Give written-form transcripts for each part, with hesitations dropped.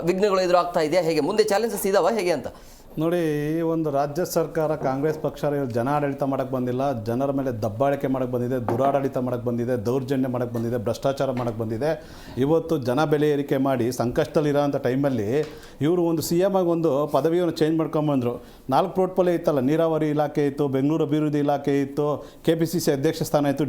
ವಿಘ್ನಗಳು ಎದುರಾಗ್ತಾ ಇದೆಯಾ, ಹೇಗೆ ಮುಂದೆ ಚಾಲೆಂಜಸ್ ಇದಾವ ಹೇಗೆ ಅಂತ ನೋಡಿ. ಈ ಒಂದು ರಾಜ್ಯ ಸರ್ಕಾರ ಕಾಂಗ್ರೆಸ್ ಪಕ್ಷ ಜನ ಆಡಳಿತ ಮಾಡೋಕ್ಕೆ ಬಂದಿಲ್ಲ, ಜನರ ಮೇಲೆ ದಬ್ಬಾಳಿಕೆ ಮಾಡೋಕ್ಕೆ ಬಂದಿದೆ, ದುರಾಡಳಿತ ಮಾಡೋಕ್ಕೆ ಬಂದಿದೆ, ದೌರ್ಜನ್ಯ ಮಾಡೋಕ್ಕೆ ಬಂದಿದೆ, ಭ್ರಷ್ಟಾಚಾರ ಮಾಡೋಕ್ಕೆ ಬಂದಿದೆ. ಇವತ್ತು ಜನ ಬೆಲೆ ಏರಿಕೆ ಮಾಡಿ ಸಂಕಷ್ಟದಲ್ಲಿರೋಂಥ ಟೈಮಲ್ಲಿ ಇವರು ಒಂದು ಸಿ ಎಮ್ ಆಗಿ ಒಂದು ಪದವಿಯನ್ನು ಚೇಂಜ್ ಮಾಡ್ಕೊಂಬಂದರು. 4 ಪೋರ್ಟ್ಫೋಲಿಯೋ ಇತ್ತಲ್ಲ, ನೀರಾವರಿ ಇಲಾಖೆ ಇತ್ತು, ಬೆಂಗಳೂರು ಅಭಿವೃದ್ಧಿ ಇಲಾಖೆ ಇತ್ತು, KPCC ಅಧ್ಯಕ್ಷ ಸ್ಥಾನ ಇತ್ತು,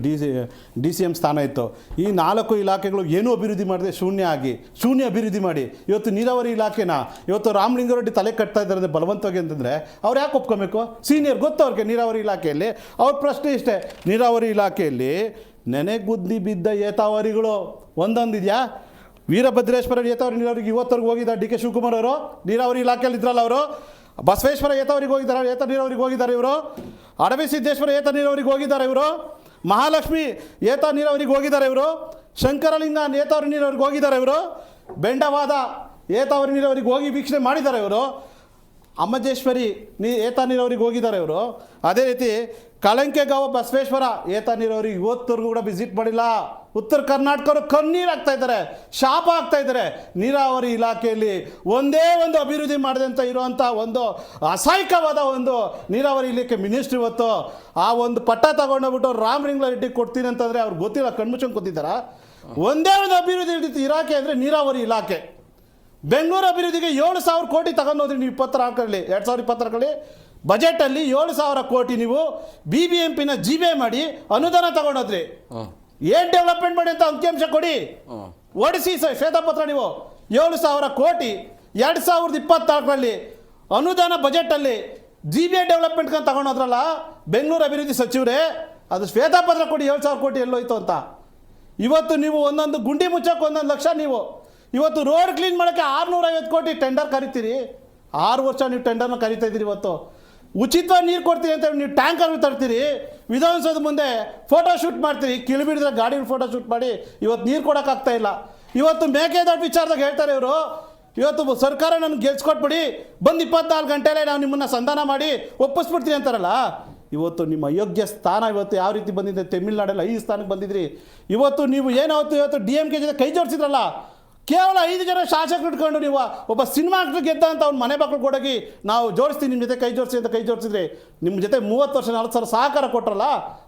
DCM ಸ್ಥಾನ ಇತ್ತು. ಈ 4 ಇಲಾಖೆಗಳು ಏನೂ ಅಭಿವೃದ್ಧಿ ಮಾಡಿದೆ, ಶೂನ್ಯ ಅಭಿವೃದ್ಧಿ ಮಾಡಿ ಇವತ್ತು ನೀರಾವರಿ ಇಲಾಖೆನ ಇವತ್ತು ರಾಮಲಿಂಗಾರೆಡ್ಡಿ ತಲೆ ಕಟ್ತಾ ಇದ್ದಾರೆ ಬಲವಂತವಾಗಿ ಅಂತಂದರೆ ಅವ್ರು ಯಾಕೆ ಒಪ್ಕೊಬೇಕು? ಸೀನಿಯರ್ ಗೊತ್ತು ಅವ್ರಿಗೆ ನೀರಾವರಿ ಇಲಾಖೆಯಲ್ಲಿ. ಅವ್ರ ಪ್ರಶ್ನೆ ಇಷ್ಟೇ, ನೀರಾವರಿ ಇಲಾಖೆಯಲ್ಲಿ ನೆನೆಗುದ್ದಿ ಬಿದ್ದ ಏತಾವರಿಗಳು ಒಂದೊಂದಿದೆಯಾ? ವೀರಭದ್ರೇಶ್ವರ ಏತಾವರಿ ನೀರಾವರಿಗೆ ಇವತ್ತವರೆಗೂ ಹೋಗಿದ್ದಾರೆ DK ಶಿವಕುಮಾರ್ ಅವರು, ನೀರಾವರಿ ಇಲಾಖೆಯಲ್ಲಿ ಇದ್ರಲ್ಲ ಅವರು. ಬಸವೇಶ್ವರ ಏತಾವರಿಗೆ ಹೋಗಿದ್ದಾರೆ, ಏತ ನೀರಾವರಿಗೆ ಹೋಗಿದ್ದಾರೆ ಇವರು. ಅಡವಿ ಸಿದ್ದೇಶ್ವರ ಏತ ನೀರಾವರಿಗೆ ಹೋಗಿದ್ದಾರೆ ಇವರು. ಮಹಾಲಕ್ಷ್ಮಿ ಏತ ನೀರಾವರಿಗೆ ಹೋಗಿದ್ದಾರೆ ಇವರು. ಶಂಕರಲಿಂಗ ಏತಾವರಿ ನೀರಾವರಿಗೆ ಹೋಗಿದ್ದಾರೆ ಇವರು. ಬೆಂಡವಾದ ಏತಾವರಿ ನೀರಾವರಿಗೆ ಹೋಗಿ ವೀಕ್ಷಣೆ ಮಾಡಿದ್ದಾರೆ ಇವರು. ಅಮ್ಮಜೇಶ್ವರಿ ಏತ ನೀರಾವರಿಗೆ ಹೋಗಿದ್ದಾರೆ ಇವರು. ಅದೇ ರೀತಿ ಕಳಂಕೆಗಾವ ಬಸವೇಶ್ವರ ಏತ ನೀರಾವರಿಗೆ ಇವತ್ತವರೆಗೂ ಕೂಡ ವಿಸಿಟ್ ಮಾಡಿಲ್ಲ. ಉತ್ತರ ಕರ್ನಾಟಕರು ಕಣ್ಣೀರಾಗ್ತಾ ಇದ್ದಾರೆ, ಶಾಪ ಆಗ್ತಾ ಇದ್ದಾರೆ. ನೀರಾವರಿ ಇಲಾಖೆಯಲ್ಲಿ ಒಂದೇ ಒಂದು ಅಭಿವೃದ್ಧಿ ಮಾಡದಂತ ಇರುವಂಥ ಒಂದು ಅಸಹಾಯಕವಾದ ಒಂದು ನೀರಾವರಿ ಇಲಾಖೆ ಮಿನಿಸ್ಟ್ರಿ ಇವತ್ತು ಆ ಒಂದು ಪಟ್ಟ ತಗೊಂಡೋಗ್ಬಿಟ್ಟು ರಾಮಲಿಂಗಾರೆಡ್ಡಿ ಕೊಡ್ತೀನಿ ಅಂತಂದರೆ ಅವ್ರಿಗೆ ಗೊತ್ತಿಲ್ಲ, ಕಣ್ಮುಚ್ಚಂಗೆ ಗೊತ್ತಿದ್ದಾರ? ಒಂದೇ ಒಂದು ಅಭಿವೃದ್ಧಿ ಇಲಾಖೆ ಅಂದರೆ ನೀರಾವರಿ ಇಲಾಖೆ. ಬೆಂಗಳೂರು ಅಭಿವೃದ್ಧಿಗೆ 7,000 ಕೋಟಿ ತಗೊಂಡೋದ್ರಿ ನೀವು 2024 ಬಜೆಟಲ್ಲಿ 7,000 ಕೋಟಿ ನೀವು BBMPನ GBA ಮಾಡಿ ಅನುದಾನ ತಗೊಂಡೋದ್ರಿ. ಏನು ಡೆವಲಪ್ಮೆಂಟ್ ಮಾಡಿ ಅಂತ ಅಂಕಿಅಂಶ ಕೊಡಿ, ಓಡಿಸಿ ಶ್ವೇತಪತ್ರ. ನೀವು 7,000 ಕೋಟಿ 2024 ಅನುದಾನ ಬಜೆಟಲ್ಲಿ GBA ಡೆವಲಪ್ಮೆಂಟ್ಗೆ ತಗೊಂಡೋದ್ರಲ್ಲ ಬೆಂಗಳೂರು ಅಭಿವೃದ್ಧಿ ಸಚಿವರೇ, ಅದು ಶ್ವೇತಪತ್ರ ಕೊಡಿ 7,000 ಕೋಟಿ ಎಲ್ಲೋಯ್ತು ಅಂತ. ಇವತ್ತು ನೀವು ಒಂದೊಂದು ಗುಂಡಿ ಮುಚ್ಚಕ್ಕೆ 1,1 ಲಕ್ಷ, ನೀವು ಇವತ್ತು ರೋಡ್ ಕ್ಲೀನ್ ಮಾಡೋಕ್ಕೆ 650 ಕೋಟಿ ಟೆಂಡರ್ ಕರಿತೀರಿ. 6 ವರ್ಷ ನೀವು ಟೆಂಡರ್ನ ಕರಿತಾ ಇದ್ದೀರಿ. ಇವತ್ತು ಉಚಿತವಾಗಿ ನೀರು ಕೊಡ್ತೀರಿ ಅಂತ ನೀವು ಟ್ಯಾಂಕರ್ ತರ್ತೀರಿ, ವಿಧಾನಸೌಧದ ಮುಂದೆ ಫೋಟೋ ಶೂಟ್ ಮಾಡ್ತೀರಿ, ಕಿಳಿಬಿಡಿದ್ರೆ ಗಾಡಿ ಫೋಟೋ ಶೂಟ್ ಮಾಡಿ ಇವತ್ತು ನೀರು ಕೊಡೋಕ್ಕಾಗ್ತಾ ಇಲ್ಲ. ಇವತ್ತು ಮೇಕೆದಾಟು ವಿಚಾರದಾಗ ಹೇಳ್ತಾರೆ ಇವರು, ಇವತ್ತು ಸರ್ಕಾರ ನಮ್ಗೆ ಗೆಲ್ಸ್ಕೊಟ್ಬಿಡಿ, ಬಂದು 24 ಗಂಟೆಲೇ ನಾವು ನಿಮ್ಮನ್ನು ಸಂಧಾನ ಮಾಡಿ ಒಪ್ಪಿಸ್ಬಿಡ್ತೀವಿ ಅಂತಾರಲ್ಲ. ಇವತ್ತು ನಿಮ್ಮ ಅಯೋಗ್ಯ ಸ್ಥಾನ ಇವತ್ತು ಯಾವ ರೀತಿ ಬಂದಿದೆ, ತಮಿಳ್ನಾಡಲ್ಲಿ 5 ಸ್ಥಾನಕ್ಕೆ ಬಂದಿದ್ರಿ. ಇವತ್ತು ನೀವು ಏನಾವತ್ತು ಇವತ್ತು DMK ಜೊತೆ ಕೈ ಜೋಡಿಸಿದ್ರಲ್ಲ, ಕೇವಲ 5 ಜನ ಶಾಸಕರು ಇಟ್ಕೊಂಡು ನೀವು ಒಬ್ಬ ಸಿನಿಮಾ ಆಕ್ಟರ್ ಗೆದ್ದ ಅಂತ ಅವ್ನ ಮನೆ ಮಕ್ಕಳು ಕೊಡೋಗಿ ನಾವು ಜೋಡಿಸ್ತೀವಿ ನಿಮ್ಮ ಜೊತೆ ಕೈ ಜೋಡಿಸಿ ಅಂತ ಕೈ ಜೋಡಿಸಿದ್ರಿ. ನಿಮ್ಮ ಜೊತೆ 30 ವರ್ಷ 40 ಸಾವಿರ ಸಹಕಾರ ಕೊಟ್ಟರಲ್ಲ,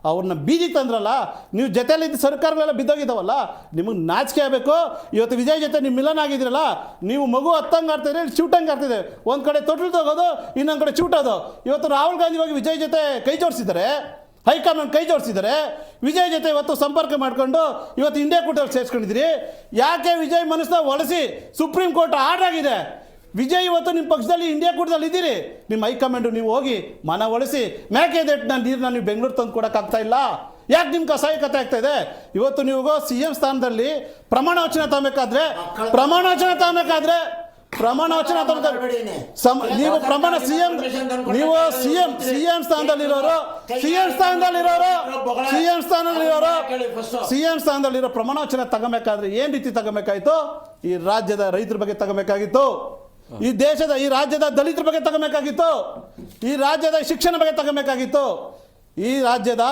ಅವ್ರನ್ನ ಬೀದಿಗೆ ತಂದ್ರಲ್ಲ. ನೀವು ಜೊತೆಯಲ್ಲಿದ್ದ ಸರ್ಕಾರಗಳೆಲ್ಲ ಬಿದ್ದೋಗಿದ್ದಾವಲ್ಲ, ನಿಮಗೆ ನಾಚಿಕೆ ಆಗಬೇಕು. ಇವತ್ತು ವಿಜಯ್ ಜೊತೆ ನೀವು ಮಿಲನ್ ಆಗಿದ್ದೀರಲ್ಲ, ನೀವು ಮಗು ಹತ್ತಂಗೆ ಆಡ್ತಿದ್ರೆ ಚೂಟಂಗೆ ಆಡ್ತಿದೆ. ಒಂದು ಕಡೆ ತೊಟ್ಲು ತಗೋದು, ಇನ್ನೊಂದು ಕಡೆ ಚೂಟೋದು. ಇವತ್ತು ರಾಹುಲ್ ಗಾಂಧಿ ಹೋಗಿ ವಿಜಯ್ ಜೊತೆ ಕೈ ಜೋಡಿಸಿದ್ದಾರೆ, ಹೈಕಮಾಂಡ್ ಕೈ ಜೋಡಿಸಿದ್ದಾರೆ. ವಿಜಯ್ ಜೊತೆ ಇವತ್ತು ಸಂಪರ್ಕ ಮಾಡಿಕೊಂಡು ಇವತ್ತು ಇಂಡಿಯಾ ಕೂಟಲ್ಲಿ ಸೇರಿಸ್ಕೊಂಡಿದ್ದೀರಿ. ಯಾಕೆ ವಿಜಯ್ ಮನಸ್ಸನ್ನ ಒಲಿಸಿ ಸುಪ್ರೀಂ ಕೋರ್ಟ್ ಆರ್ಡರ್ ಆಗಿದೆ. ವಿಜಯ್ ಇವತ್ತು ನಿಮ್ಮ ಪಕ್ಷದಲ್ಲಿ ಇಂಡಿಯಾ ಕೂಟದಲ್ಲಿ ಇದ್ದೀರಿ. ನಿಮ್ಮ ಹೈಕಮಾಂಡು ನೀವು ಹೋಗಿ ಮನ ಒಲಿಸಿ ಮೇಕೆದಾಟಿನ ನೀರನ್ನ ನೀವು ಬೆಂಗಳೂರು ತಂದು ಕೊಡೋಕ್ಕಾಗ್ತಾ ಇಲ್ಲ. ಯಾಕೆ ನಿಮ್ಗೆ ಅಸಹಾಯಕತೆ ಆಗ್ತಾ ಇದೆ? ಇವತ್ತು ನೀವು CM ಸ್ಥಾನದಲ್ಲಿ ಪ್ರಮಾಣ ವಚನ ತಗೋಬೇಕಾದ್ರೆ ನೀವು ಪ್ರಮಾಣ ಸಿಎಂ ಸ್ಥಾನದಲ್ಲಿರೋ ಪ್ರಮಾಣ ವಚನ ತಗೋಬೇಕಾದ್ರೆ ಏನ್ ರೀತಿ ತಗೋಬೇಕಾಯ್ತು? ಈ ರಾಜ್ಯದ ರೈತರ ಬಗ್ಗೆ ತಗೋಬೇಕಾಗಿತ್ತು, ಈ ರಾಜ್ಯದ ದಲಿತರ ಬಗ್ಗೆ ತಗೋಬೇಕಾಗಿತ್ತು, ಈ ರಾಜ್ಯದ ಶಿಕ್ಷಣ ಬಗ್ಗೆ ತಗೋಬೇಕಾಗಿತ್ತು, ಈ ರಾಜ್ಯದ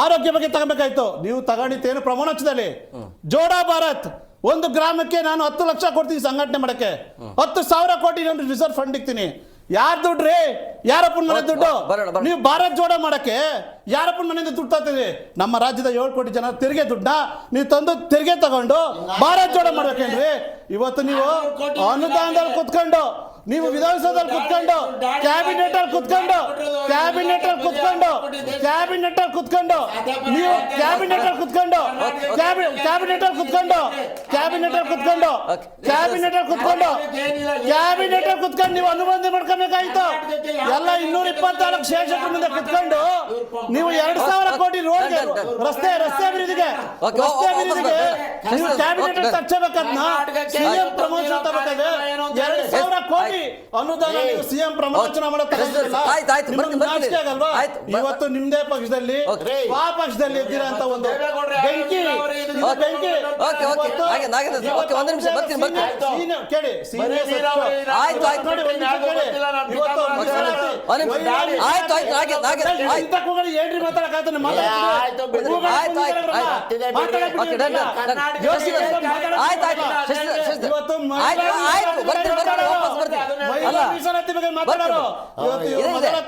ಆರೋಗ್ಯ ಬಗ್ಗೆ ತಗೋಬೇಕಾಯ್ತು. ನೀವು ತಗೊಂಡಿದ್ದೇನು ಪ್ರಮಾಣ ವಚನದಲ್ಲಿ? ಜೋಡಾ ಭಾರತ್ ಒಂದು ಗ್ರಾಮಕ್ಕೆ ನಾನು 10 ಲಕ್ಷ ಕೊಡ್ತೀನಿ ಸಂಘಟನೆ ಮಾಡಕ್ಕೆ, 10,000 ಕೋಟಿ ನಾನು ರಿಸರ್ವ್ ಫಂಡ್ ಇಕ್ತೀನಿ. ಯಾರು ದುಡ್ಡ್ರಿ? ಯಾರಪ್ಪನ ಮನೆ ದುಡ್ಡು? ನೀವು ಭಾರತ್ ಜೋಡ ಮಾಡಕ್ಕೆ ಯಾರಪ್ಪನ ಮನೆಯಿಂದ ದುಡ್ಡು ತರ್ತೀರಿ? ನಮ್ಮ ರಾಜ್ಯದ 7 ಕೋಟಿ ಜನ ತೆರಿಗೆ ದುಡ್ಡನ್ನ ನೀವು ತಂದು ತೆರಿಗೆ ತಗೊಂಡು ಭಾರತ್ ಜೋಡ ಮಾಡ್ಬೇಕೇನ್ರಿ? ಇವತ್ತು ನೀವು ಅನುದಾನದಲ್ಲಿ ಕುತ್ಕೊಂಡು, ನೀವು ವಿಧಾನಸೌಧದಲ್ಲಿ ಕುತ್ಕೊಂಡು, ಕ್ಯಾಬಿನೆಟ್ ಅಲ್ಲಿ ಕುತ್ಕೊಂಡು ನೀವು ಅನುಬಂಧ ಮಾಡ್ಕೋಬೇಕಾಯ್ತು. ಎಲ್ಲ 224 ಶಾಸಕರ ಮುಂದೆ ಕುತ್ಕೊಂಡು ನೀವು 2,000 ಕೋಟಿ ರೋಡ್ಗೆ, ರಸ್ತೆ ಅಭಿವೃದ್ಧಿಗೆ ನೀವು ಕ್ಯಾಬಿನೆಟ್ ತರ್ಚಬೇಕನ್ನ CM ಪ್ರಮೋಷನ್ ತಗೋಬೇಕಾದ್ರೆ 2,000 ಕೋಟಿ ಅನುದಾನ ನೀವು ಸಿಎಂ ಪ್ರಮಾಣ ಮಾಡೋ ಇವತ್ತು ನಿಮ್ದೇ ಪಕ್ಷದಲ್ಲಿ ಆ ಪಕ್ಷದಲ್ಲಿ ಇದ್ದೀರಾ ಅಂತ ಒಂದು ಬೆಂಕಿ ಕೇಳಿ ಏನ್ರಿ ಮಾತಾಡಕ್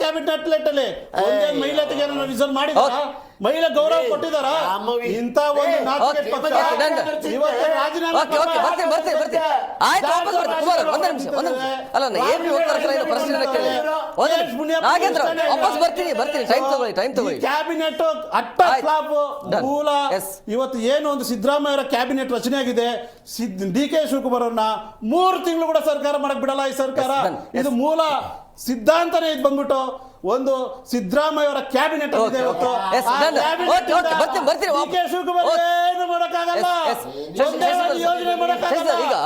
ಕ್ಯಾಬಿನೆಟ್ ಅಲ್ಲಿ ಮಹಿಳೆಗೆ ರಿಸಲ್ಟ್ ಮಾಡಿದಾರ ಮಹಿಳೆ ಗೌರವ ಕೊಟ್ಟಿದಾರ ಇಂತ ಒಂದು ನಾಚಿಕೆ ಪಕ್ಷ ಇವತ್ತು ರಾಜೀನಾಮೆ ಕ್ಯಾಬಿನೆಟ್ ಅಟ್ಟ ಫ್ಲಾಪ್ ಮೂಲ ಇವತ್ತು ಏನು ಒಂದು ಸಿದ್ದರಾಮಯ್ಯ ಅವರ ಕ್ಯಾಬಿನೆಟ್ ರಚನೆ ಆಗಿದೆ ಡಿ ಕೆ ಶಿವಕುಮಾರ್ ಅವ್ರನ್ನ 3 ತಿಂಗಳು ಕೂಡ ಸರ್ಕಾರ ಮಾಡಕ್ ಬಿಡಲ್ಲ ಈ ಸರ್ಕಾರ ಇದು ಮೂಲ ಸಿದ್ಧಾಂತನೇ ಇದು ಬಂದ್ಬಿಟ್ಟು ಒಂದು ಸಿದ್ದರಾಮಯ್ಯ ಅವರ ಕ್ಯಾಬಿನೆಟ್ ಇದೆ ಇವತ್ತು ಏನು ಮಾಡಕ್ಕಾಗಲ್ಲ ಯೋಜನೆ ಮಾಡಕ್ಕಾಗಲ್ಲ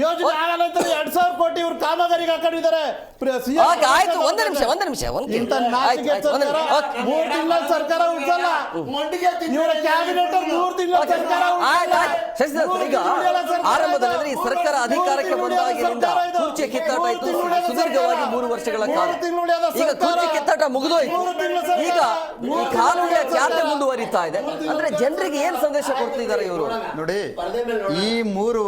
ಯೋಜನೆ ಆಗಲ್ಲ ಅಂತ 2,000 ಕೋಟಿ ಇವ್ರು ಕಾಮಗಾರಿಗೆ ಹಾಕೊಂಡಿದ್ದಾರೆ ಇಂತ ನಾಚಿಕೆ ಸರ್ಕಾರ 3 ತಿಂಗಳ ಸರ್ಕಾರ ಉಳಿಸಲ್ಲ ಇವರ ಕ್ಯಾಬಿನೆಟ್ 3 ತಿಂಗಳ ಸರ್ಕಾರ ಈಗ ಆರಂಭದಲ್ಲಿ ಈ ಸರ್ಕಾರ ಅಧಿಕಾರಕ್ಕೆ ಬಂದಾಗಿನಿಂದ ಕುರ್ಚಿ ಕಿತ್ತಾಟ ಆಯ್ತು ಸುದೀರ್ಘವಾಗಿ 3 ವರ್ಷಗಳ ಕಾಲ ಈಗ ಕುರ್ಚಿ ಕಿತ್ತಾಟ ಮುಗಿದೋಯ್ತು ಈಗ ಈ ಕಾನೂನಿನ ಖ್ಯಾತೆ ಮುಂದುವರಿತಾ ಇದೆ ಅಂದ್ರೆ ಜನರಿಗೆ ಏನ್ ಸಂದೇಶ ಕೊಡ್ತಿದ್ದಾರೆ ಇವರು ನೋಡಿ ಈ 3